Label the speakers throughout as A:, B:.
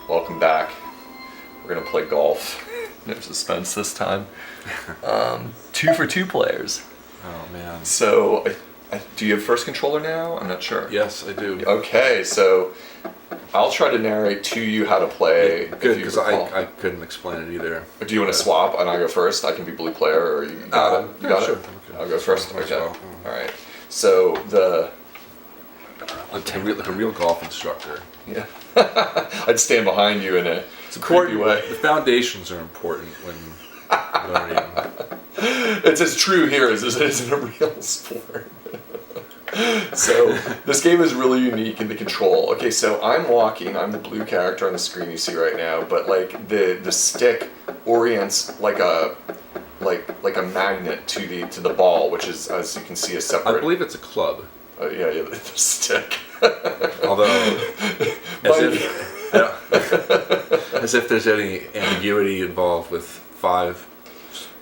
A: Welcome back. We're gonna play golf. No suspense this time. 2 for 2 players.
B: Oh man.
A: So, do you have first controller now? I'm not sure.
B: Yes, I do.
A: Okay, so I'll try to narrate to you how to play.
B: Good, because I couldn't explain it either.
A: Or do you want to swap and I go first? I can be blue player, or you got it? You got
B: sure.
A: it?
B: Okay.
A: I'll go first.
B: Might as
A: Okay.
B: well.
A: All right. So
B: Like a real golf instructor.
A: yeah, I'd stand behind you in a creepy way.
B: The foundations are important when learning.
A: It's as true here as it is in a real sport. So this game is really unique in the control. Okay, so I'm walking. I'm the blue character on the screen you see right now, but like the stick orients like a magnet to the ball, which is, as you can see, a separate.
B: I believe it's a club.
A: Yeah, the stick.
B: Although, as if there's any ambiguity involved with 5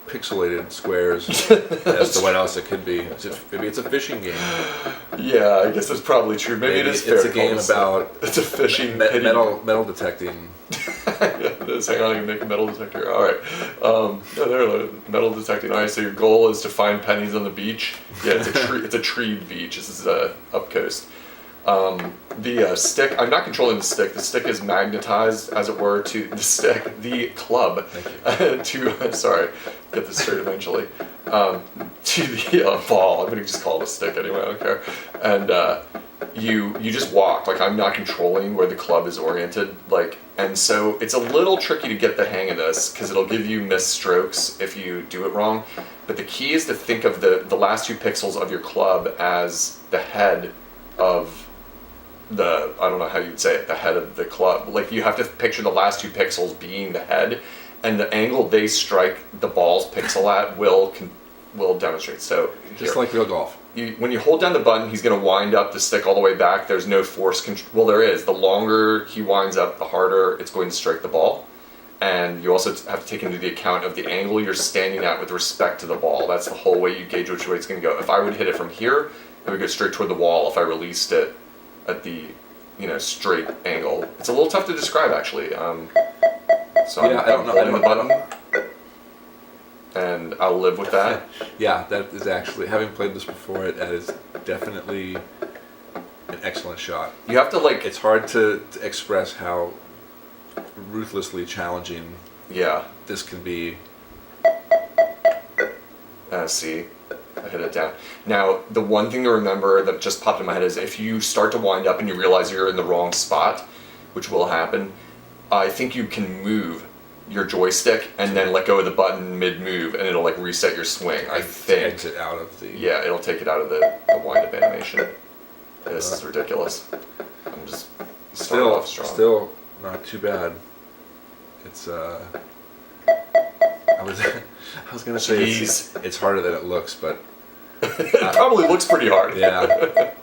B: pixelated squares as to what else it could be. Maybe it's a fishing game.
A: Yeah, I guess that's probably true. Maybe it is fair.
B: It's a game about
A: it's a fishing
B: metal detecting.
A: Hang on, I can make a metal detector. All right. There, metal detecting. All right. So your goal is to find pennies on the beach. Yeah, it's a tree. It's a treed beach. This is up coast. The stick. I'm not controlling the stick. The stick is magnetized, as it were, to the stick. The club.
B: Thank you.
A: Sorry, get this straight eventually. To the ball. I'm gonna just call it a stick anyway. I don't care. And you just walk. Like, I'm not controlling where the club is oriented. And so it's a little tricky to get the hang of this because it'll give you missed strokes if you do it wrong. But the key is to think of the last 2 pixels of your club as the head of I don't know how you'd say it, the head of the club. Like, you have to picture the last 2 pixels being the head, and the angle they strike the ball's pixel at will demonstrate. So
B: Just like real golf.
A: When you hold down the button, he's going to wind up the stick all the way back. There's no force control. Well, there is. The longer he winds up, the harder it's going to strike the ball. And you also have to take into the account of the angle you're standing at with respect to the ball. That's the whole way you gauge which way it's going to go. If I would hit it from here, it would go straight toward the wall. If I released it at the straight angle, it's a little tough to describe, actually. So
B: yeah,
A: I'm holding the button, and I'll live with that.
B: Yeah, that is actually, having played this before, that is definitely an excellent shot.
A: You have to
B: It's hard to express how ruthlessly challenging this can be.
A: See, I hit it down. Now, the one thing to remember that just popped in my head is if you start to wind up and you realize you're in the wrong spot, which will happen, I think you can move your joystick and then let go of the button mid-move, and it'll reset your swing. I think.
B: Exit out of the.
A: Yeah, it'll take it out of the wind-up animation. This is ridiculous. I'm just starting off strong.
B: Still not too bad. It's I was gonna say it's harder than it looks, but
A: it probably looks pretty hard.
B: Yeah.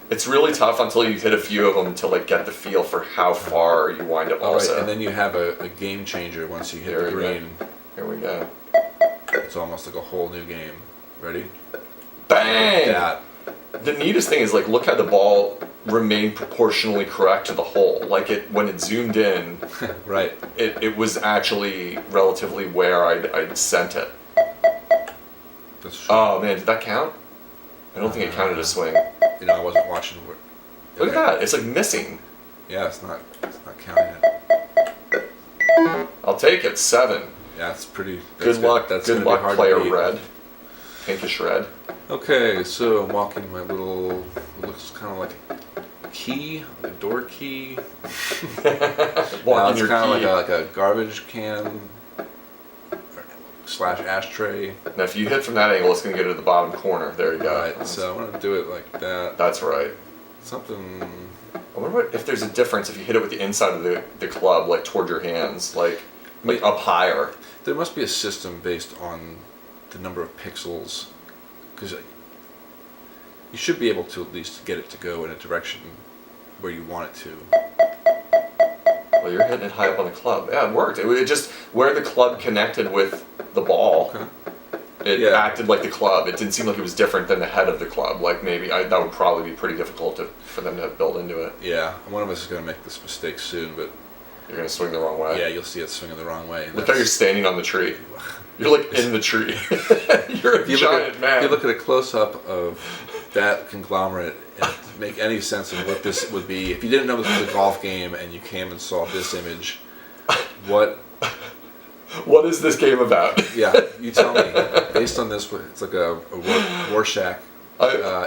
A: It's really tough until you hit a few of them to get the feel for how far you wind up. Also,
B: right, and then you have a game changer once you hit the green.
A: Here we go.
B: It's almost like a whole new game. Ready?
A: Bang!
B: That.
A: The neatest thing is look how the ball remained proportionally correct to the hole. When it zoomed in,
B: Right.
A: It was actually relatively where I'd sent it.
B: That's true.
A: Oh man, did that count? I don't think it counted a swing.
B: I wasn't watching.
A: Look at that! It's missing.
B: Yeah, it's not counting it.
A: I'll take it. 7.
B: Yeah, it's pretty.
A: Good luck.
B: That's
A: good luck, player red. Pinkish red.
B: Okay, so I'm walking my little. It looks kind of like a key, like a door key.
A: Walking
B: it's
A: your
B: kind of
A: key.
B: like a garbage can / ashtray.
A: Now, if you hit from that angle, it's going to go to the bottom corner. There you go.
B: Right. So I'm gonna do it like that.
A: That's right.
B: Something.
A: I wonder if there's a difference if you hit it with the inside of the club, toward your hands, like up higher.
B: There must be a system based on the number of pixels, because you should be able to at least get it to go in a direction where you want it to.
A: Well, you're hitting it high up on the club. Yeah, it worked. It just where the club connected with the ball.
B: Okay.
A: It
B: Yeah.
A: acted like the club. It didn't seem like it was different than the head of the club. Like maybe that would probably be pretty difficult for them to build into it.
B: Yeah, one of us is going to make this mistake soon, but
A: You're gonna swing the wrong way.
B: yeah, you'll see it swinging the wrong way. and
A: Look how you're
B: that's-
A: standing on the tree. You're like in the tree. You're a
B: If you
A: giant man.
B: If you look at a close-up of that conglomerate and to make any sense of what this would be, if you didn't know this was a golf game and you came and saw this image, what?
A: What is this game about?
B: Yeah, you tell me. Based on this, it's like a Rorschach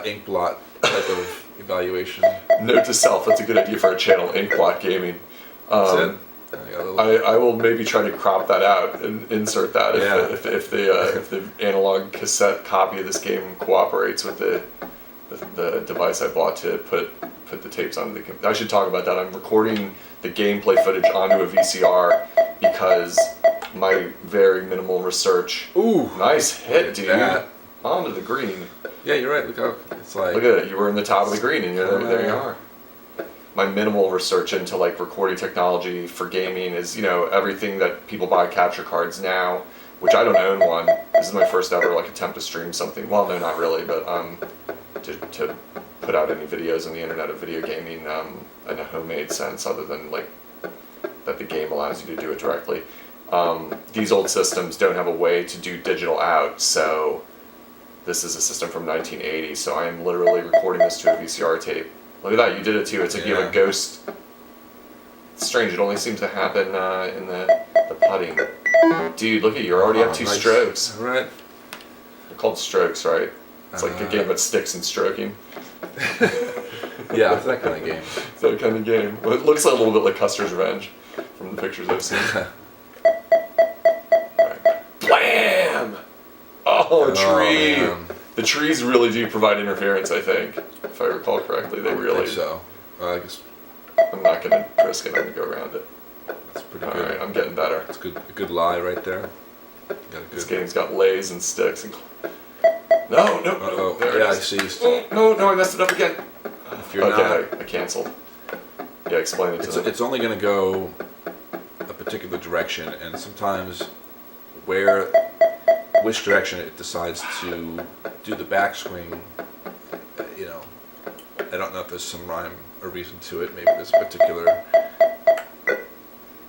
B: ink blot type of evaluation.
A: Note to self: that's a good idea for a channel, Inkblot Gaming.
B: That's it. I got a little-
A: I will maybe try to crop that out and insert that
B: Yeah.
A: if the analog cassette copy of this game cooperates with the device I bought to put the tapes on. I should talk about that. I'm recording the gameplay footage onto a VCR because my very minimal research.
B: Ooh,
A: Nice hit, dude.
B: that.
A: Onto the green.
B: Yeah, you're right. Look how it's like.
A: Look at it. You were in the top of the green, and there you are. My minimal research into like recording technology for gaming is, everything that people buy capture cards now, which I don't own one. This is my first ever like attempt to stream something. Well, no, not really, but to put out any videos on the internet of video gaming in a homemade sense, other than like that the game allows you to do it directly. These old systems don't have a way to do digital out, so this is a system from 1980. So I am literally recording this to a VCR tape. Look at that, you did it too. It's like you have a ghost. It's strange, it only seems to happen in the putting. Dude, look at you, you're already up 2
B: nice.
A: strokes.
B: All right.
A: They're called strokes, right? It's like a game about sticks and stroking.
B: Yeah, it's that kind of game.
A: It's that kind of game. Well, it looks a little bit like Custer's Revenge from the pictures I've seen. Right. Blam! Oh, a tree!
B: Man.
A: The trees really do provide interference, I think. If I recall correctly, they
B: I
A: really.
B: think so. I guess
A: I'm not gonna risk it, I'm gonna go around it.
B: that's pretty
A: Alright,
B: good.
A: I'm getting better.
B: It's good. A good lie right there. Got a
A: This
B: good.
A: game's got lays and sticks and. No, no, no.
B: Uh-oh.
A: There
B: Yeah, I
A: it is.
B: see.
A: Oh, no, I messed it up again.
B: If you're
A: Okay,
B: not,
A: I canceled. Yeah, explain it to them.
B: it's only going to go a particular direction, and sometimes which direction it decides to do the backswing, I don't know if there's some rhyme or reason to it. Maybe there's a particular.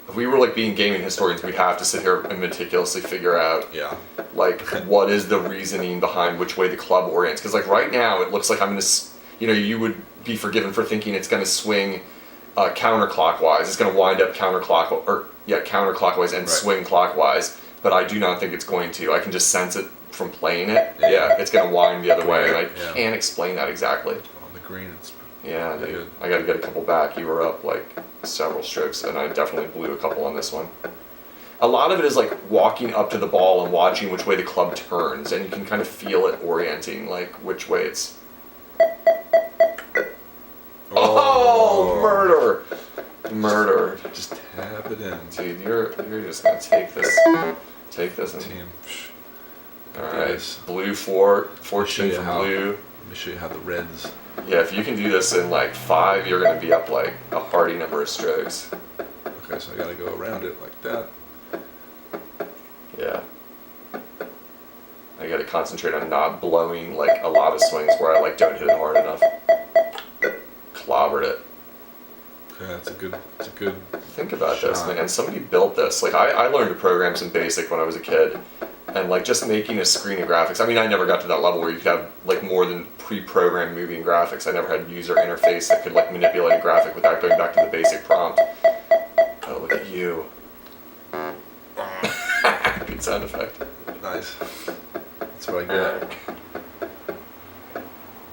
A: If we were like being gaming historians, we'd have to sit here and meticulously figure out
B: Yeah.
A: like what is the reasoning behind which way the club orients. Because like right now, it looks like I'm gonna, you would be forgiven for thinking it's gonna swing counterclockwise. It's gonna wind up counterclockwise and
B: Right.
A: swing clockwise. But I do not think it's going to. I can just sense it from playing it.
B: Yeah.
A: Yeah, it's gonna wind the other way, and I
B: Yeah.
A: can't explain that exactly.
B: On the green, it's
A: Yeah,
B: pretty good.
A: I got to get a couple back. You were up like several strokes, and I definitely blew a couple on this one. A lot of it is like walking up to the ball and watching which way the club turns, and you can kind of feel it orienting, like which way it's. Oh, murder! Murder!
B: Just tap it in.
A: Dude, you're just gonna take this and.
B: Team.
A: All
B: do
A: right,
B: this.
A: blue 4,
B: Show
A: 14
B: you
A: for
B: how.
A: blue.
B: Let me show you how the reds.
A: Yeah, if you can do this in like 5, you're gonna be up like a hearty number of strokes.
B: Okay, so I got to go around it like that.
A: Yeah. I gotta concentrate on not blowing like a lot of swings where I like don't hit it hard enough. Clobbered it.
B: Okay, that's a good. It's a good.
A: Think about this,
B: Shot.
A: man. Somebody built this. Like I learned to program some BASIC when I was a kid. And like just making a screen of graphics. I mean, I never got to that level where you could have like more than pre-programmed moving graphics. I never had user interface that could like manipulate a graphic without going back to the basic prompt. Oh, look at you. Good sound effect.
B: Nice. That's what I get.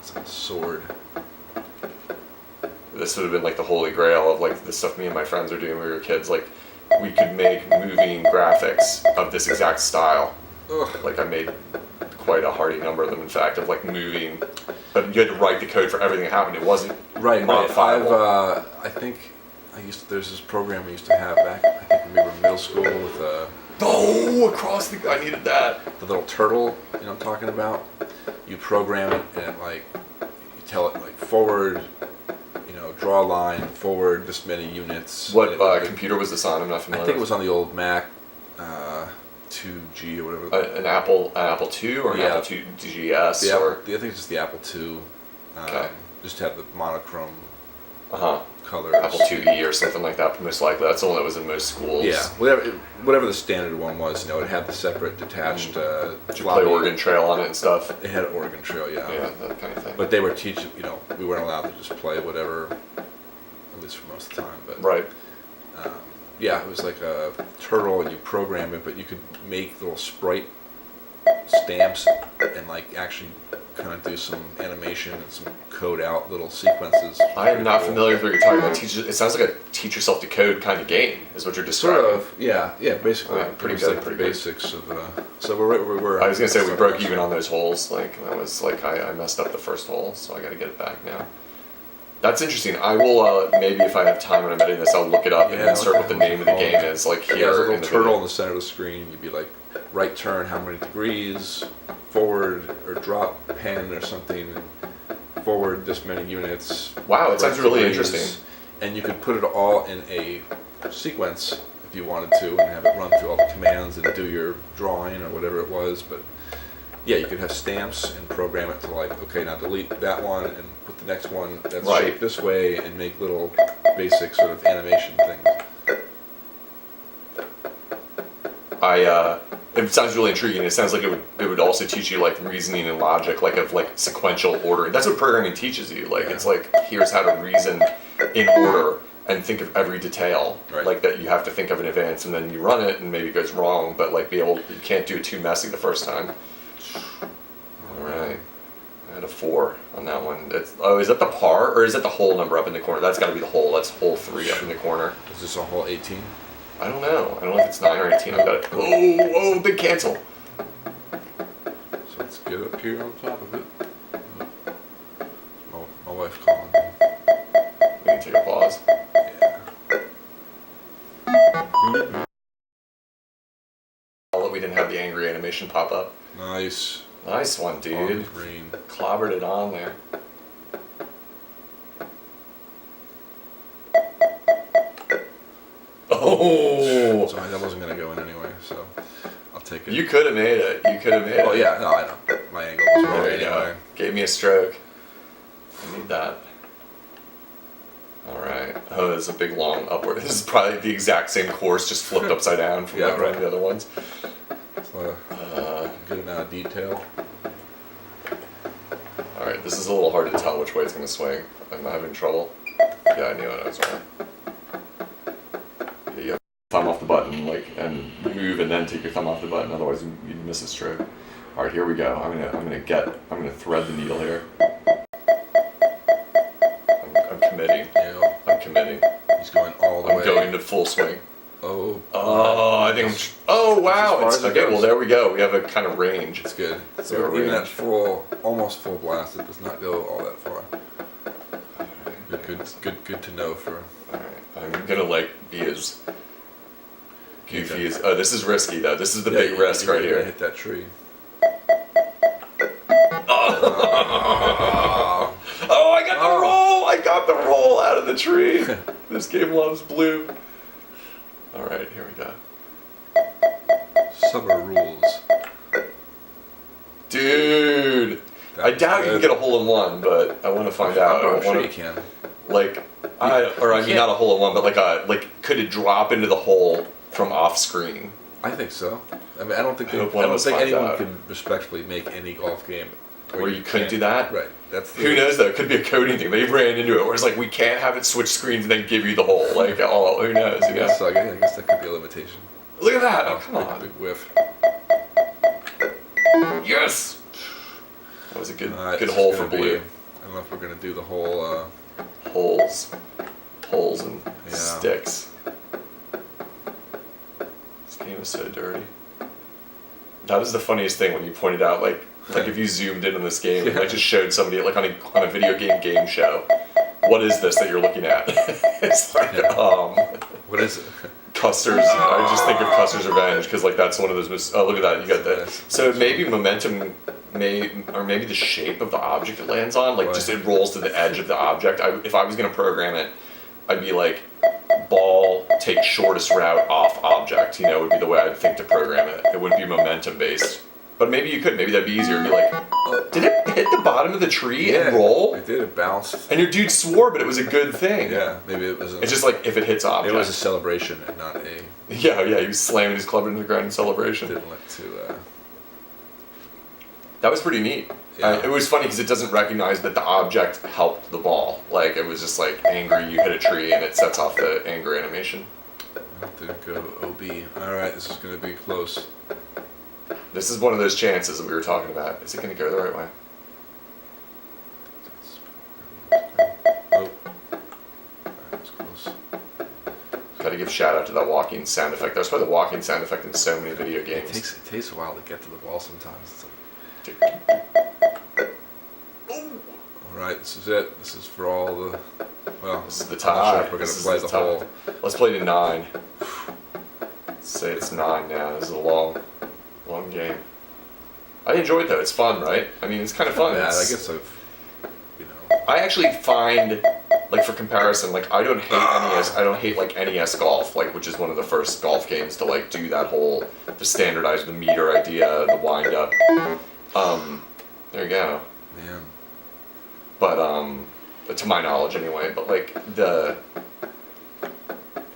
B: It's like a sword.
A: This would have been like the holy grail of like the stuff me and my friends were doing when we were kids. Like we could make moving graphics of this exact style.
B: Ugh.
A: Like I made quite a hearty number of them, in fact, of like moving. But you had to write the code for everything that happened. It wasn't
B: Right.
A: modifiable.
B: I think there's this program we used to have back. I think when we were in middle school with
A: Oh, across the. I needed that.
B: the little turtle. You know what I'm talking about? You program it and like you tell it like forward. Draw a line forward this many units.
A: What
B: and it would-
A: computer was this on? I'm not
B: I
A: familiar.
B: think it was on the old Mac. 2G or whatever.
A: An Apple II or an Apple II GS or
B: I think it's just the Apple II.
A: Okay.
B: Just to have the monochrome color.
A: Apple IIe or something like that. Most likely, that's the one that was in most schools.
B: Yeah, whatever the standard one was. It had the separate detached.
A: Did you play Oregon Trail on it and stuff?
B: It had Oregon Trail, yeah.
A: Yeah, that kind of thing.
B: But they were teaching. We weren't allowed to just play whatever, at least for most of the time. But
A: right.
B: Yeah, it was like a turtle, and you program it, but you could make little sprite stamps and like actually kind of do some animation and some code out little sequences.
A: I am not familiar with what you're talking about. It sounds like a teach yourself to code kind of game, is what you're describing.
B: Sort of, yeah, basically.
A: Pretty
B: it was
A: good,
B: like
A: pretty
B: the
A: good.
B: basics of. So we're right where we were.
A: I was gonna say we broke even on those holes. Like that was like I messed up the first hole, so I got to get it back now. That's interesting. I will maybe if I have time when I'm editing this, I'll look it up and insert what the name of the game is. Like here,
B: there's a little
A: in the
B: turtle
A: video.
B: in the center of the screen. You'd be like, right turn, how many degrees, forward or drop pen or something, forward this many units.
A: Wow, it sounds really
B: degrees.
A: interesting.
B: And you could put it all in a sequence if you wanted to, and have it run through all the commands and do your drawing or whatever it was. But yeah, you could have stamps and program it to like, okay, now delete that one and put the next one that's shaped this way, and make little basic sort of animation things.
A: It sounds really intriguing. It sounds like it would also teach you like reasoning and logic, like of like sequential ordering. That's what programming teaches you. Like it's like here's how to reason in order and think of every detail, like that you have to think of in advance, and then you run it and maybe it goes wrong, but like you can't do it too messy the first time. All right, I had a 4 on that one. Is that the par or is that the hole number up in the corner? That's got to be the hole. That's hole 3 up in the corner.
B: Is this a hole 18?
A: I don't know. I don't know if it's 9 or 18. I've got it. Oh, big cancel.
B: So let's get up here on top of it. My wife's calling.
A: We can take a pause.
B: Yeah.
A: We didn't have the angry animation pop up.
B: Nice.
A: Nice one, dude.
B: Green.
A: Clobbered it on there. Oh!
B: Sorry, that wasn't going to go in anyway, so I'll take it.
A: You could have made it.
B: Oh, yeah, no, I know. My angle was wrong
A: There you
B: anyway.
A: go. Gave me a stroke. I need that. Alright. Oh, there's a big long upward. This is probably the exact same course, just flipped upside down from one of the other ones.
B: So, good amount of detail.
A: Alright, this is a little hard to tell which way it's going to swing. I'm having trouble. Yeah, I knew it. I was wrong. Yeah, you have to thumb off the button, and move, and then take your thumb off the button. Otherwise, you'd miss a stroke. All right, here we go. I'm gonna thread the needle here. I'm committing.
B: Yeah.
A: I'm committing.
B: He's going all the way.
A: I'm going to full swing.
B: Oh.
A: I think I'm. Oh wow!
B: As far as it
A: Okay,
B: goes.
A: well there we go. We have a kind of range.
B: It's good.
A: Yeah,
B: So even
A: range.
B: at almost full blast, it does not go all that far. Good to know for.
A: All right, I'm gonna be as goofy as. Oh, this is risky though. This is the big risk right here.
B: Hit that tree.
A: Oh, I got the roll! I got the roll out of the tree. This game loves blue. All right, here we go.
B: Summer rules.
A: Dude, I doubt you can get a hole in one, but I want to find out.
B: I'm sure you can.
A: I mean not a hole in one, but could it drop into the hole from off screen?
B: I think so. I mean, I don't think anyone
A: out.
B: can respectfully make any golf game
A: Where you couldn't do that?
B: Right.
A: Who knows though? It could be a coding thing. They ran into it where it's like we can't have it switch screens and then give you the hole. Who knows?
B: I guess that could be a limitation.
A: Look at that! Oh, come on.
B: Big whiff.
A: Yes! That was a good
B: This
A: hole
B: is
A: for
B: gonna
A: blue.
B: I don't know if we're gonna do the whole.
A: Holes and sticks. This game is so dirty. That was the funniest thing when you pointed out, if you zoomed in on this game and just showed somebody on a video game show. What is this that you're looking at? It's
B: What is it?
A: Custer's. I just think of Custer's Revenge because that's one of those. Look at that! You got that. So maybe momentum, or maybe the shape of the object it lands on, just it rolls to the edge of the object. If I was gonna program it, I'd be ball take shortest route off object, you know, would be the way I'd think to program it. It wouldn't be momentum based. But maybe you could, maybe that'd be easier. It'd be like, did it hit the bottom of the tree and roll?
B: It did, it bounced.
A: And your dude swore, but it was a good thing.
B: Yeah, maybe it was
A: It's just like if it hits object.
B: It was a celebration and not a...
A: Yeah, he was slamming his club into the ground in celebration.
B: Didn't like to...
A: That was pretty neat.
B: Yeah.
A: It was funny because it doesn't recognize that the object helped the ball. Like, it was just like angry, you hit a tree, and it sets off the anger animation.
B: That didn't go OB. Alright, this is going to be close.
A: This is one of those chances that we were talking about. Is it going to go the right way?
B: Oh. That was close.
A: Gotta give shout out to that walking sound effect. There's probably the walking sound effect in so many video games.
B: It takes a while to get to the ball sometimes. It's like... Alright, this is it. This is for all the... Well,
A: This is the
B: I'm
A: tie.
B: not sure if we're going
A: This
B: to
A: is
B: play
A: the
B: the
A: tie.
B: whole...
A: Let's play to 9. Let's say it's 9 now. This is a long game. I enjoy it though. It's fun, right? I mean, it's kind of fun.
B: Yeah, I
A: It's-
B: guess I've...
A: I actually find, like, for comparison, like, I don't hate NES. I don't hate like NES Golf, like, which is one of the first golf games to like do that whole to standardize the meter idea, the wind up. There you go.
B: Man.
A: But to my knowledge anyway. But like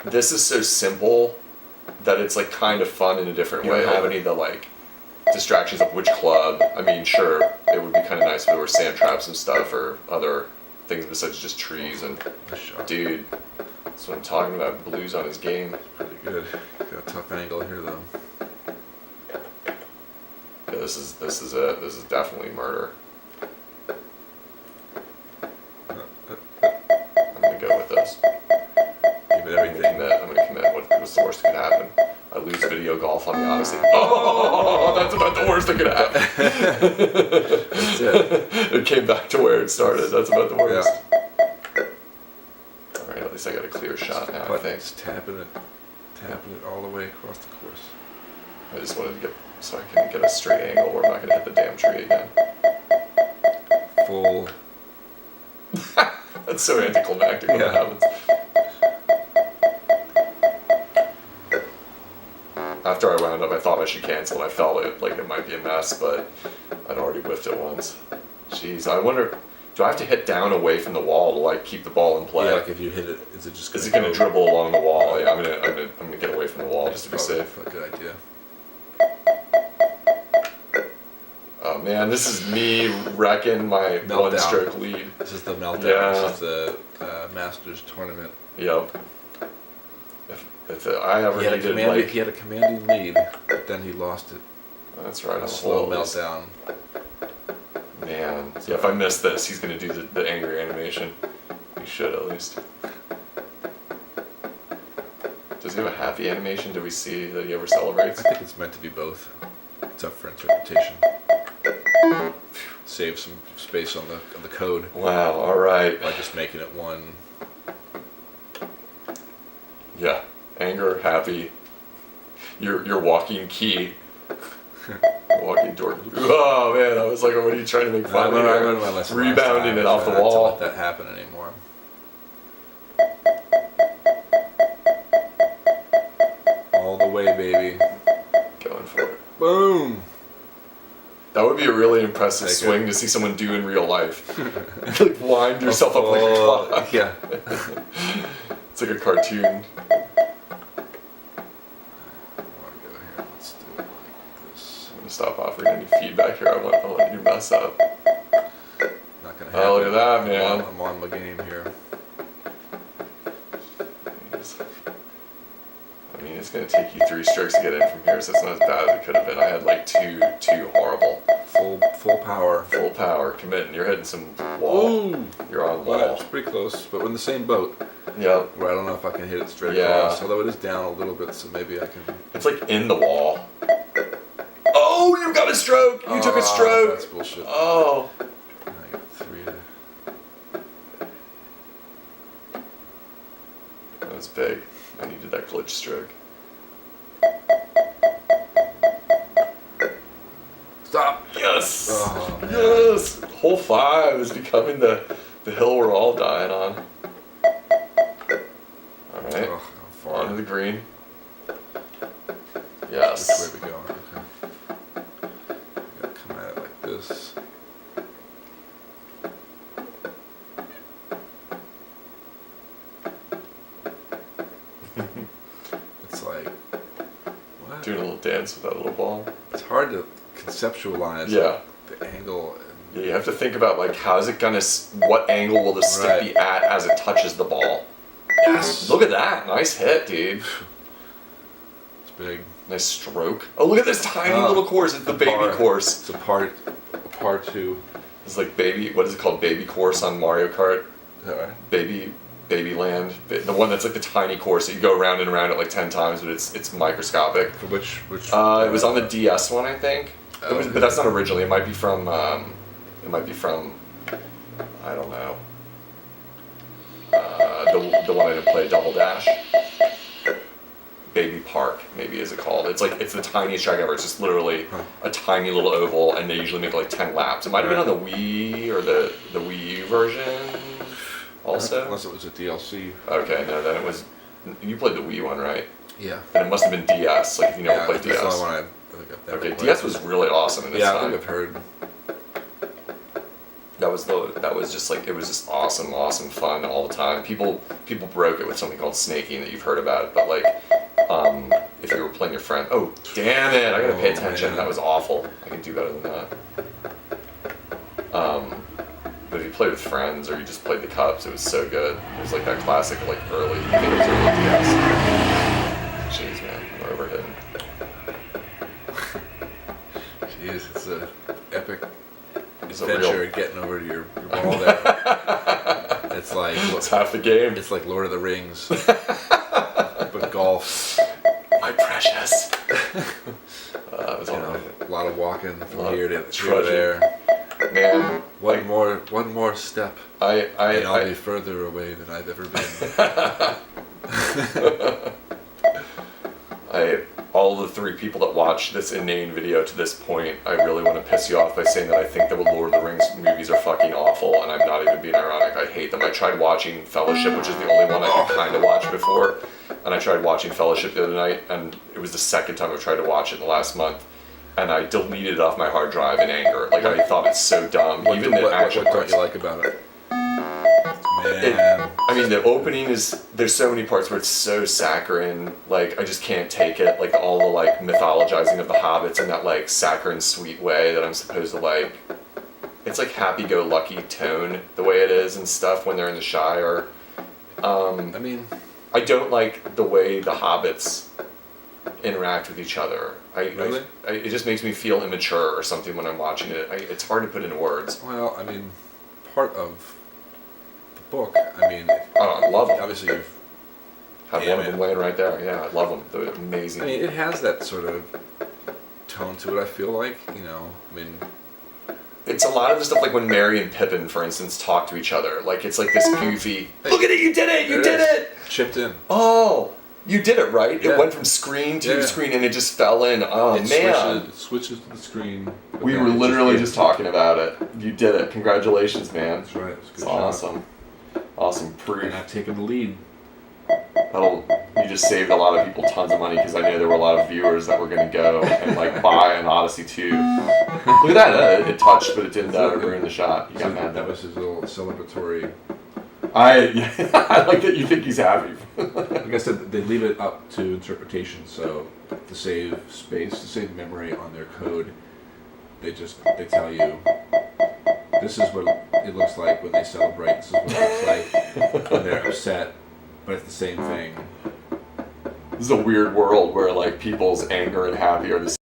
A: this is so simple that it's like kind of fun in a different way. I don't have any of the like distractions of which club. I mean, sure, it would be kind of nice if there were sand traps and stuff or other things besides just trees. And
B: Nice shot.
A: dude, that's what I'm talking about. Blues on his game.
B: Pretty good. Got a tough angle here though.
A: Yeah, this is it. This is definitely murder. I'm gonna go with this.
B: Give it everything.
A: I'm gonna commit. What's the worst that could happen? I lose video golf on the Odyssey. Oh, that's about the worst that could happen.
B: That's it.
A: It came back to where it started. That's about the worst. All right, at least I got a clear shot now. I
B: But
A: think.
B: it's tapping it all the way across the course.
A: I just wanted to get so I can get a straight angle where I'm not gonna hit the damn tree again.
B: Full.
A: That's so anticlimactic when that
B: Yeah.
A: happens. After I wound up, I thought I should cancel, and I felt it like it might be a mess, but I'd already whiffed it once. Jeez, I wonder, do I have to hit down away from the wall to like keep the ball in play?
B: Yeah, like if you hit it, is it just going
A: Is it going to dribble along the wall? Yeah, I'm gonna get away from the wall just to be safe.
B: A good idea.
A: Oh man, this is me wrecking my
B: Meltdown.
A: one-stroke lead.
B: This is the meltdown.
A: Yeah.
B: This is the Masters tournament.
A: Yep. If I ever
B: He had,
A: needed
B: he
A: like,
B: had a commanding lead, but then he lost it.
A: that's right, on
B: A
A: the
B: slow
A: flows.
B: meltdown.
A: Man, yeah, if I miss this, he's gonna do the angry animation. He should at least. Does he have a happy animation? Do we see that he ever celebrates?
B: I think it's meant to be both. It's up for interpretation. Save some space on the code
A: Wow. All right.
B: by just making it one.
A: Yeah. Anger, happy. Your walking key. Walking door. Oh man, I was like, what are you trying to make fun of?
B: I
A: here?
B: learned my lesson last
A: Rebounding
B: time.
A: it off the
B: Try not to
A: wall.
B: let that happen anymore. All the way, baby.
A: Going for it.
B: Boom.
A: That would be a really impressive
B: Take
A: swing
B: it.
A: to see someone do in real life. Like wind yourself up like a clock.
B: Yeah.
A: It's like a cartoon.
B: I want to go here. Let's do it like this.
A: I'm gonna stop offering any feedback here. I'll let you mess up.
B: Not gonna happen.
A: Oh, look at that, man.
B: I'm on my game here.
A: Jeez. I mean, it's gonna take you 3 strokes to get in from here, so it's not as bad as it could have been. I had like two horrible.
B: Full power.
A: Full power, committing. You're hitting some wall.
B: Ooh.
A: You're on
B: Well,
A: wall.
B: it's pretty close, but we're in the same boat.
A: Yep.
B: Where I don't know if I can hit it straight
A: Yeah.
B: across, although it is down a little bit, so maybe I can.
A: It's like in the wall. Oh, you got a stroke! You took a stroke!
B: That's bullshit.
A: Oh.
B: I got 3 to.
A: That was big. I needed that glitch stroke.
B: Stop!
A: Yes!
B: Oh, man.
A: Yes! Hole 5 is becoming the hill we're all dying on. Alright.
B: Oh, far.
A: Onto the green. Yes.
B: Which way we going? Okay. You gotta come at it like this. It's like, what?
A: Doing a little dance with that little ball.
B: It's hard to conceptualize
A: Yeah.
B: like, the angle.
A: Yeah, you have to think about like how's it gonna, what angle will the stick be at as it touches the ball.
B: Yes.
A: Look at that, nice hit, dude.
B: It's big.
A: Nice stroke. Oh, look at this tiny little course. It's the baby course.
B: It's a par 2.
A: It's like baby. What is it called? Baby course on Mario Kart.
B: Is that right?
A: Baby Land. The one that's like the tiny course that you go around and around it like 10 times, but it's microscopic.
B: For which?
A: It was on the DS one, I think.
B: Okay.
A: But that's not originally. It might be from. I don't know. The one I didn't play, Double Dash. Baby Park, maybe is it called? It's the tiniest track ever. It's just literally a tiny little oval, and they usually make like 10 laps. It might have been on the Wii or the Wii U version, also.
B: Unless it was a DLC.
A: Okay, no, then it was. You played the Wii one, right?
B: Yeah.
A: And it must have been DS. Like if you never played
B: that's
A: DS.
B: the only one I think I've never
A: Okay,
B: played.
A: DS was really awesome in its
B: Yeah, I
A: time.
B: think I've heard.
A: That was just like, it was just awesome fun all the time. People broke it with something called snaking that you've heard about, but like, if you were playing your friend, oh damn it, I gotta pay attention.
B: Man.
A: That was awful. I can do better than that. But if you played with friends or you just played the cups, it was so good. It was like that classic, like early. I think it was early DS. Jeez, man, I'm overhitting.
B: Jeez, it's an epic
A: It's a
B: adventure
A: real.
B: getting over to your ball there. It's like
A: It's half the game.
B: It's like Lord of the Rings, but golf.
A: My precious. That was all right.
B: A lot of walking from here to
A: trudging.
B: there.
A: Man,
B: One more step, and I'll be further away than I've ever been.
A: All the 3 people that watch this inane video to this point, I really want to piss you off by saying that I think that the Lord of the Rings movies are fucking awful, and I'm not even being ironic. I hate them. I tried watching Fellowship, which is the only one I could kind of watch before, and I tried watching Fellowship the other night, and it was the second time I've tried to watch it in the last month, and I deleted it off my hard drive in anger. Like, I thought it's so dumb.
B: What
A: Even the action
B: don't
A: parts.
B: you like about it? Man.
A: I mean, the opening is, there's so many parts where it's so saccharine, like, I just can't take it, like, all the, like, mythologizing of the hobbits in that, like, saccharine sweet way that I'm supposed to, like, it's, like, happy-go-lucky tone, the way it is and stuff when they're in the Shire.
B: I mean,
A: I don't like the way the hobbits interact with each other.
B: Really?
A: It just makes me feel immature or something when I'm watching it. It's hard to put into words.
B: well, I mean, part of the book, I mean,
A: Oh, I love them.
B: obviously you've
A: Have one of them laying right there. Yeah, I love them. They're amazing.
B: I mean, it has that sort of tone to it, I feel like, I mean...
A: It's a lot of the stuff like when Merry and Pippin, for instance, talk to each other. Like, it's like this goofy, look at it, you did it, you did it!
B: Chipped in.
A: Oh, you did it, right?
B: Yeah.
A: It went from screen to
B: Yeah.
A: screen and it just fell in. Oh,
B: It
A: man.
B: switches to the screen. but
A: We
B: then
A: were
B: it
A: literally
B: just
A: just talking about it. You did it. Congratulations, man.
B: That's right. It's a good
A: It's
B: shot.
A: awesome. Awesome proof.
B: And I've taken the lead.
A: You just saved a lot of people tons of money because I know there were a lot of viewers that were going to go and like buy an Odyssey 2. Look at that. It touched, but it didn't ruin the shot. You got mad.
B: That was his little celebratory.
A: I like that you think he's happy.
B: Like I said, they leave it up to interpretation. So to save space, to save memory on their code, they tell you this is what it looks like when they celebrate. This is what it looks like when they're upset. But it's the same thing.
A: This is a weird world where like people's anger and happy are the same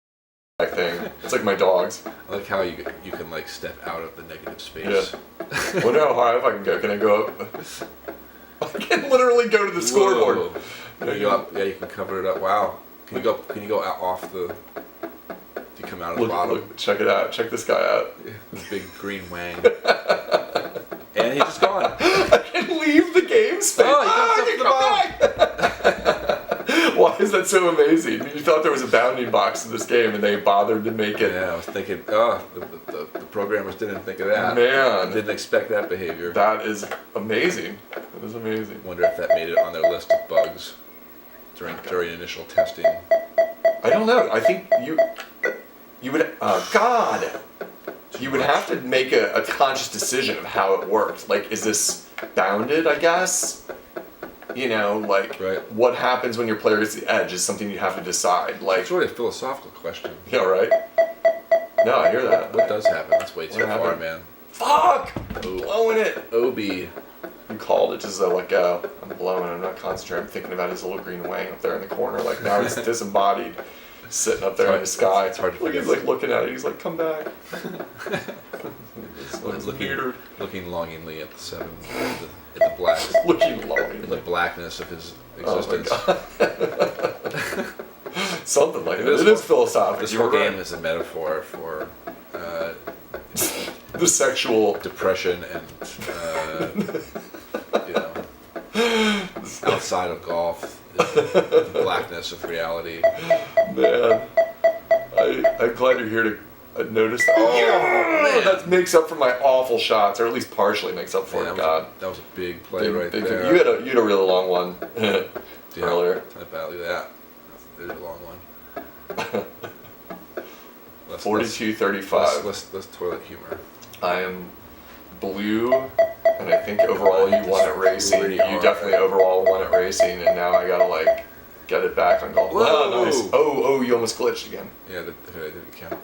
A: thing. It's like my dogs.
B: I like how you can like step out of the negative space.
A: Yeah. Wonder how high up I can go. Can I go up? I can literally go to the scoreboard.
B: Whoa. Can you go up? Yeah, you can cover it up. Wow. Can you go out off the? Do you come out of the bottom?
A: Look, check it out. Check this guy out.
B: The big green wang. And he's just gone.
A: I can leave the game space.
B: Oh, he
A: I
B: comes
A: can come back. Why is that so amazing? You thought there was a bounding box in this game, and they bothered to make it.
B: Yeah, I was thinking. Oh, the programmers didn't think of that.
A: Man,
B: Didn't expect that behavior.
A: that is amazing. That is amazing.
B: Wonder if that made it on their list of bugs. during initial testing.
A: I don't know. I think you would. God. You would have to make a conscious decision of how it worked. Like, is this bounded? I guess. You know, like what happens when your player gets the edge is something you have to decide. Like,
B: it's really a philosophical question.
A: Yeah, right. No, I hear that.
B: What does happen? That's way too far, man.
A: Fuck! I'm blowing it.
B: OB.
A: You called it just a let go. I'm blowing. I'm not concentrating. I'm thinking about his little green wing up there in the corner. Like now he's disembodied, sitting up there in the sky.
B: It's hard to
A: forget. He's like looking at it. He's like, "Come back."
B: looking longingly at the seven, at the black,
A: looking longingly,
B: the blackness of his existence.
A: Something like that. It is philosophical.
B: This whole game is a metaphor for
A: the sexual
B: depression and you know, outside of golf, the blackness of reality.
A: Man, I'm glad you're here to notice that. Oh, that makes up for my awful shots, or at least partially makes up for it. God,
B: that was a big play right there.
A: You had a really long one earlier.
B: I value that. That's a long one.
A: 42-35.
B: Let's toilet humor.
A: I am blue, and I think overall you won at racing. You definitely overall won at racing, and now I gotta like get it back on golf. Oh, nice. Oh, you almost glitched again.
B: Yeah, that didn't count.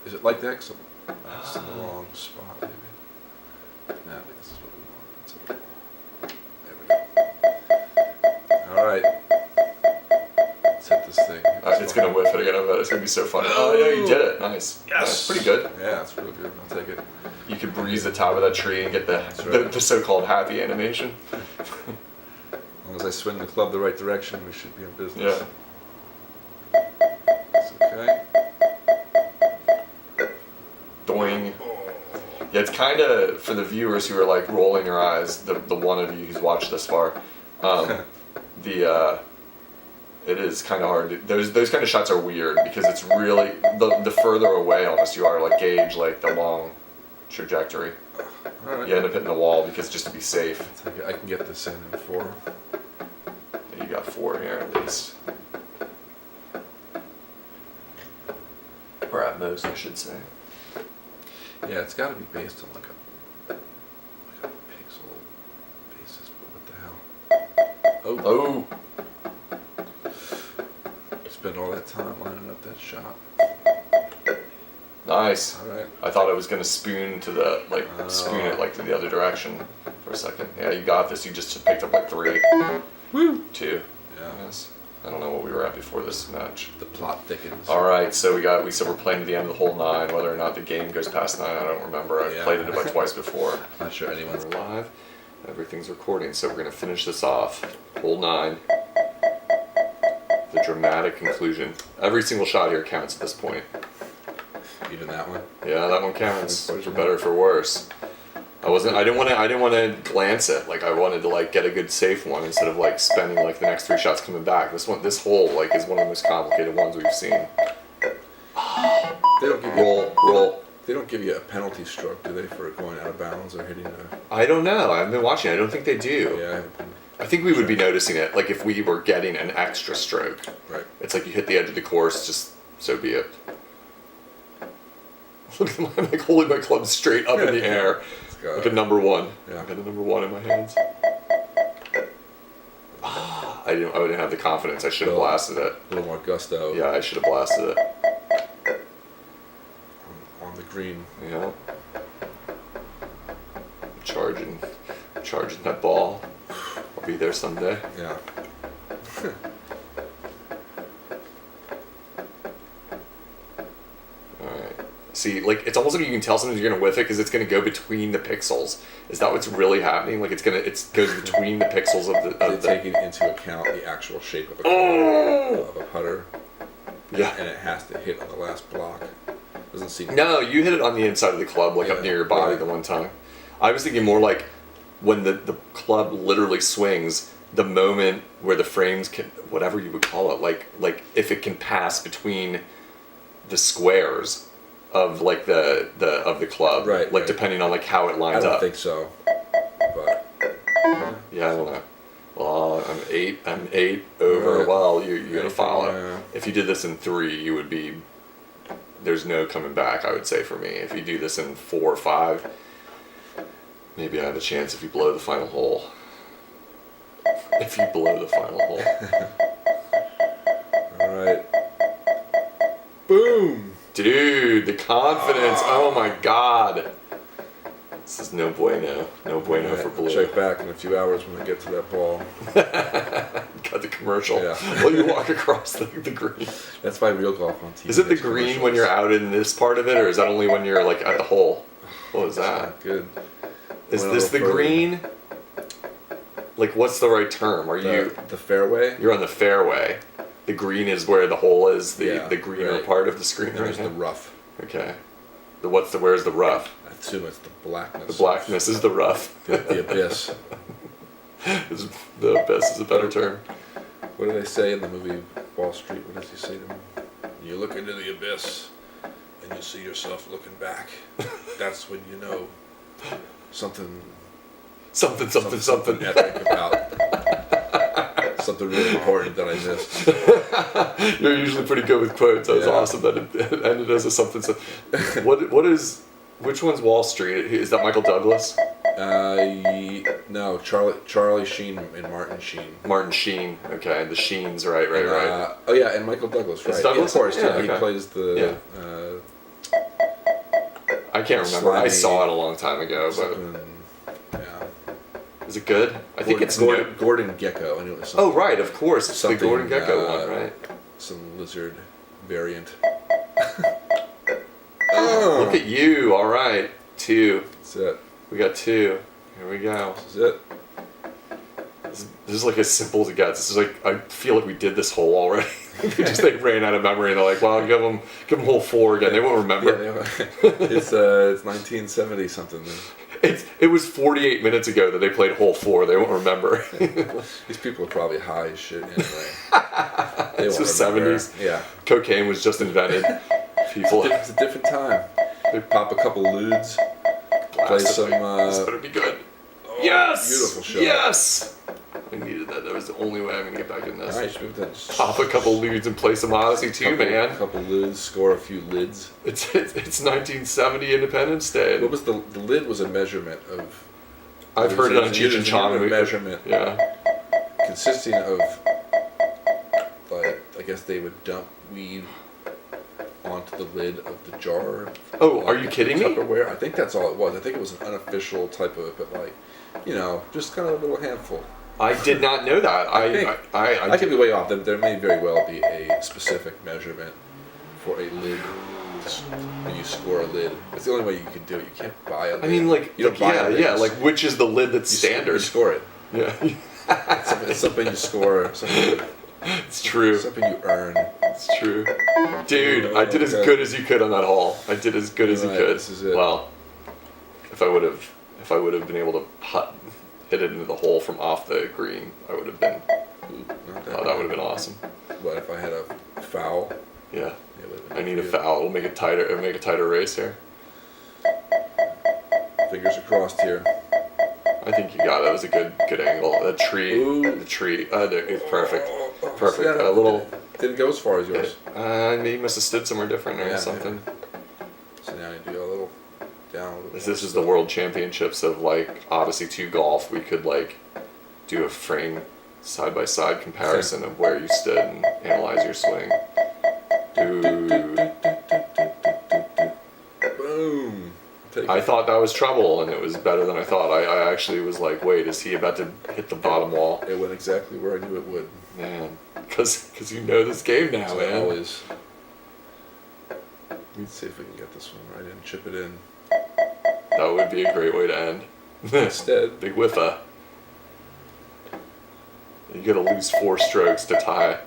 B: Is it like that? So that's in the wrong spot, maybe. Nah, I think this is what we want. There we go. All right. Let's hit this thing.
A: It's gonna whiff it again. I bet it's gonna be so funny. Oh yeah, you did it. Nice.
B: Yes.
A: Nice. Pretty good.
B: Yeah, it's real good. I'll take it.
A: You could breeze the top of that tree and get the so-called happy animation.
B: As long as I swing the club the right direction, we should be in business.
A: Yeah.
B: It's okay.
A: Doing. Yeah, it's kind of, for the viewers who are like rolling your eyes, the one of you who's watched this far, it is kind of hard. Those kind of shots are weird because it's really, the further away almost you are, like gauge like the long trajectory.
B: Right.
A: You end up hitting the wall because just to be safe.
B: I can get this in 4.
A: You got 4 here at least. Or at most, I should say.
B: Yeah, it's got to be based on like a pixel basis, but what the hell?
A: Oh!
B: Spend all that time lining up that shot.
A: Nice.
B: All right.
A: I thought I was gonna spoon to the spoon it like to the other direction for a second. Yeah, you got this. You just picked up like 3.
B: Woo!
A: 2.
B: Yeah.
A: Yes. I don't know what we were at before this match.
B: The plot thickens.
A: All right, so we said we're playing to the end of the hole 9. Whether or not the game goes past 9, I don't remember. I've played it about twice before.
B: I'm not sure anyone's
A: live. Everything's recording, so we're gonna finish this off. Hole 9. The dramatic conclusion. Every single shot here counts at this point.
B: Even that one.
A: Yeah, that one counts. For better or for worse. I didn't want to glance it. Like I wanted to like get a good safe one instead of like spending like the next 3 shots coming back. This hole like is one of the most complicated ones we've seen.
B: They don't give
A: roll.
B: They don't give you a penalty stroke, do they, for going out of bounds or hitting a...
A: I don't know. I've been watching. I don't think they do.
B: Yeah,
A: I think we would be noticing it. Like if we were getting an extra stroke.
B: Right.
A: It's like you hit the edge of the course. Just so be it. Look at I'm like holding my club straight up in the air. Like a number 1.
B: Yeah.
A: I got a number 1 in my hands. I didn't have the confidence. I should have blasted it.
B: A little more gusto.
A: Yeah, I should have blasted it.
B: On the green.
A: Yeah. Charging that ball. I'll be there someday.
B: Yeah.
A: See, like, it's almost like you can tell sometimes you're going to whiff it because it's going to go between the pixels. Is that what's really happening? Like, it goes between the pixels of the...
B: Taking into account the actual shape of a putter.
A: Yeah.
B: And it has to hit on the last block. Doesn't seem...
A: No, you hit it on the inside of the club, like up near your body the one time. I was thinking more like when the club literally swings, the moment where the frames can... Whatever you would call it. Like if it can pass between the squares... of like the club,
B: right?
A: Like depending on like how it lines up.
B: I don't think so, but
A: yeah, I don't know. Well, I'm eight over.
B: Right.
A: Well, you're gonna follow.
B: Yeah.
A: If you did this in 3, you would be. There's no coming back. I would say for me, if you do this in 4 or 5, maybe I have a chance if you blow the final hole. If you blow the final hole.
B: All right. Boom.
A: Dude, the confidence. Oh my god. This is no bueno. No bueno
B: Right,
A: for
B: I'll
A: blue.
B: check back in a few hours when we get to that ball.
A: Got the commercial.
B: Yeah.
A: While you walk across the green.
B: That's why real golf on TV.
A: Is it the
B: makes
A: green when you're
B: commercials.
A: out in this part of it, or is that only when you're like at the hole? What was that?
B: Not good.
A: Is
B: Went a
A: this the
B: little further.
A: green? Like, what's the right term? Are you?
B: The fairway?
A: You're on the fairway. The green is where the hole is. The greener
B: right.
A: part of the screen.
B: There's
A: right
B: the
A: now?
B: rough.
A: Okay. Where's the rough?
B: I assume it's the blackness.
A: The blackness is the rough.
B: The abyss.
A: The abyss is a better term.
B: What do they say in the movie Wall Street? What does he say to him? You look into the abyss and you see yourself looking back. That's when you know something
A: Something.
B: epic about something really important that I missed.
A: You're usually pretty good with quotes. That was
B: Yeah.
A: awesome that it ended as a something. Which one's Wall Street? Is that Michael Douglas?
B: No, Charlie Sheen and Martin Sheen.
A: Martin Sheen. Okay, the Sheens. Right.
B: Oh yeah, and Michael Douglas, right?
A: Douglas?
B: Yeah, of course,
A: Yeah,
B: He
A: okay.
B: plays the.
A: I can't remember. I
B: Slimy-
A: saw it a long time ago, but
B: Something, yeah.
A: is it good? I think it's
B: Gordon Gecko. I knew it was something.
A: Oh right, of course, it's the
B: Something,
A: Gordon Gecko one, right?
B: Some lizard variant.
A: Look at you. All right, 2.
B: That's it.
A: We got 2. Here we go.
B: This is it.
A: This is like as simple as it gets. This is like I feel like we did this hole already. they ran out of memory and they're like, "Well, give them hole 4 again." They won't remember.
B: Yeah, it's 1970 something.
A: It was 48 minutes ago that they played hole 4. They won't remember.
B: These people are probably high as shit anyway. They
A: It's
B: won't
A: the
B: remember.
A: 70s.
B: Yeah.
A: Cocaine was just invented. People
B: It's a different time. They pop a couple ludes. Play
A: blasted
B: some.
A: like, this better be good.
B: Oh,
A: Yes.
B: Beautiful shot.
A: Yes. I needed that. That was the only way I'm gonna get back in this.
B: All right, should we have that?
A: Pop a couple leads and play some Odyssey too, man.
B: A couple lids, score a few lids.
A: It's 1970 Independence Day.
B: What was the lid? Was a measurement of.
A: I've heard it on Cheech and
B: a
A: Chong.
B: measurement
A: Yeah.
B: consisting of, like, I guess they would dump weed onto the lid of the jar.
A: Oh, are you kidding me?
B: Tupperware. I think that's all it was. I think it was an unofficial type of it, but like, just kind of a little handful.
A: I did not know that.
B: I could be way off. There may very well be a specific measurement for a lid. When you score a lid, it's the only way you can do it. You can't buy a lid.
A: I mean, like,
B: you don't buy a lid.
A: yeah. Like, which is the lid that's
B: You
A: standard?
B: score it.
A: Yeah.
B: It's something you score.
A: It's true.
B: Something you earn.
A: It's true. Dude, I did as good as you could on that hole. I did as good as you
B: Right,
A: could.
B: this is it.
A: Well, if I would have been able to hit it into the hole from off the green, I would have been.
B: Not
A: That would have been awesome.
B: What if I had a foul?
A: Yeah.
B: It would've been
A: I need a
B: good.
A: foul. We'll make it tighter. It'll make a tighter race here.
B: Fingers are crossed here.
A: I think you got it. That was a good angle. The tree.
B: Ooh.
A: The tree. It's perfect. Perfect.
B: See,
A: A little.
B: Didn't go as far as yours.
A: Maybe must have stood somewhere different or
B: Yeah,
A: something.
B: So now you do a little down. A little
A: This is the World Championships of like Odyssey 2 golf. We could like do a frame side by side comparison of where you stood and analyze your swing. Dude,
B: Boom.
A: I thought that was trouble and it was better than I thought. I actually was like, wait, is he about to hit the bottom wall?
B: It went exactly where I knew it would.
A: Man, because you know this game now,
B: So
A: man.
B: always. Let's see if we can get this one right and chip it in.
A: That would be a great way to end.
B: Instead,
A: Big whiffa. You gotta lose 4 strokes to tie.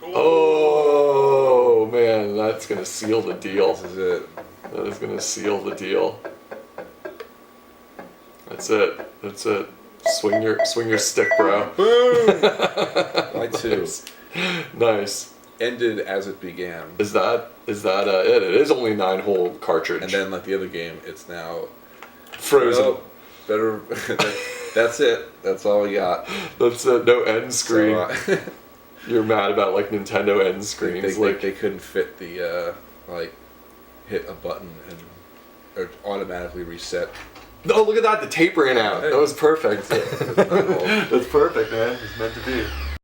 A: Oh man, that's gonna seal the deal.
B: this is it.
A: That is gonna seal the deal. That's it. That's it. Swing your stick, bro.
B: Boom. By 2.
A: Nice.
B: Ended as it began.
A: Is that it? It is only a 9-hole cartridge.
B: And then, like the other game, it's now
A: frozen.
B: Well, better. That's it. That's all we got.
A: That's no end screen.
B: So,
A: You're mad about like Nintendo end screens.
B: they couldn't fit the hit a button and or automatically reset.
A: Oh, look at that! The tape ran out. That was perfect.
B: That's
A: That's perfect, man. It's meant to be.